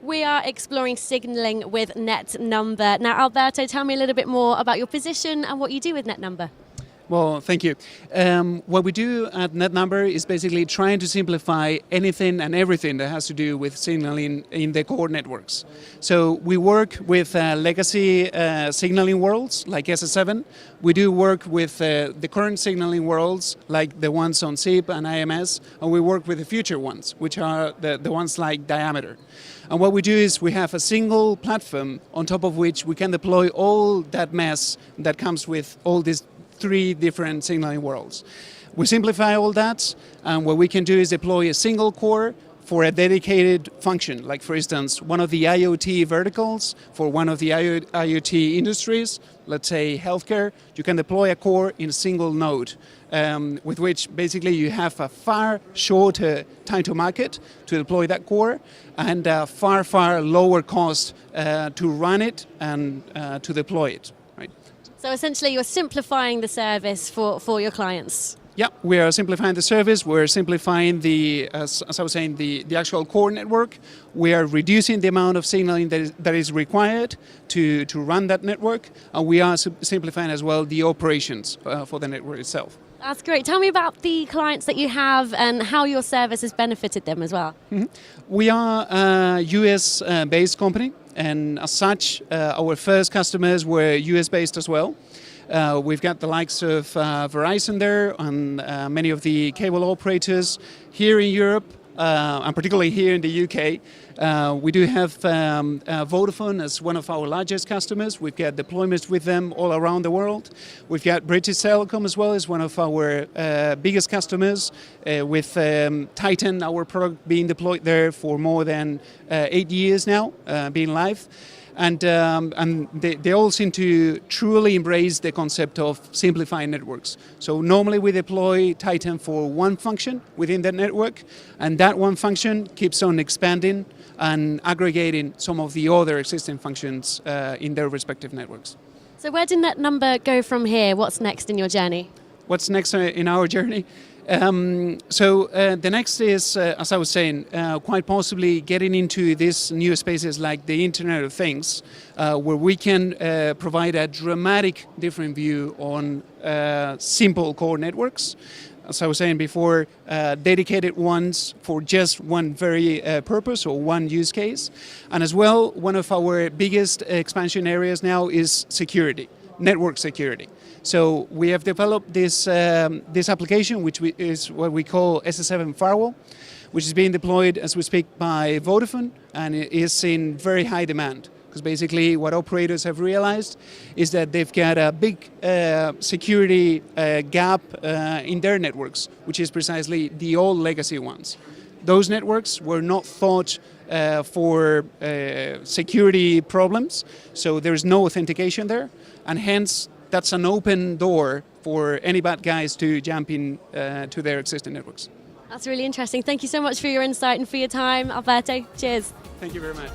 We are exploring signalling with NetNumber. Now, Alberto, tell me a little bit more about your position and what you do with NetNumber. Well, thank you. What we do at NetNumber is basically trying to simplify anything and everything that has to do with signaling in the core networks. So we work with legacy signaling worlds like SS7. We do work with the current signaling worlds like the ones on SIP and IMS, and we work with the future ones, which are the ones like Diameter. And what we do is we have a single platform on top of which we can deploy all that mess that comes with all these three different signaling worlds. We simplify all that, and what we can do is deploy a single core for a dedicated function, like for instance, one of the IoT verticals for one of the IoT industries, let's say healthcare, you can deploy a core in a single node, with which basically you have a far shorter time to market to deploy that core and a far, far lower cost to run it and to deploy it. So essentially you're simplifying the service for your clients. Yeah, we are simplifying the service. We're simplifying as I was saying, the actual core network. We are reducing the amount of signaling that is required to run that network. And we are simplifying as well the operations for the network itself. That's great. Tell me about the clients that you have and how your service has benefited them as well. Mm-hmm. We are a US-based company. And as such, our first customers were US-based as well. We've got the likes of Verizon there and many of the cable operators here in Europe, and particularly here in the UK. We do have Vodafone as one of our largest customers. We've got deployments with them all around the world. We've got British Telecom as well as one of our biggest customers, with Titan, our product being deployed there for more than 8 years now, being live. And they all seem to truly embrace the concept of simplifying networks. So normally we deploy Titan for one function within that network, and that one function keeps on expanding and aggregating some of the other existing functions in their respective networks. So where did NetNumber go from here? What's next in your journey? What's next in our journey? The next is, as I was saying, quite possibly getting into these new spaces like the Internet of Things, where we can provide a dramatic different view on simple core networks. As I was saying before, dedicated ones for just one very purpose or one use case. And as well, one of our biggest expansion areas now is security, network security. So we have developed this application, which is what we call SS7 Firewall, which is being deployed as we speak by Vodafone, and it is in very high demand. Because basically what operators have realized is that they've got a big security gap in their networks, which is precisely the old legacy ones. Those networks were not thought for security problems, so there's no authentication there, and hence that's an open door for any bad guys to jump in to their existing networks. That's really interesting. Thank you so much for your insight and for your time, Alberto. Cheers. Thank you very much.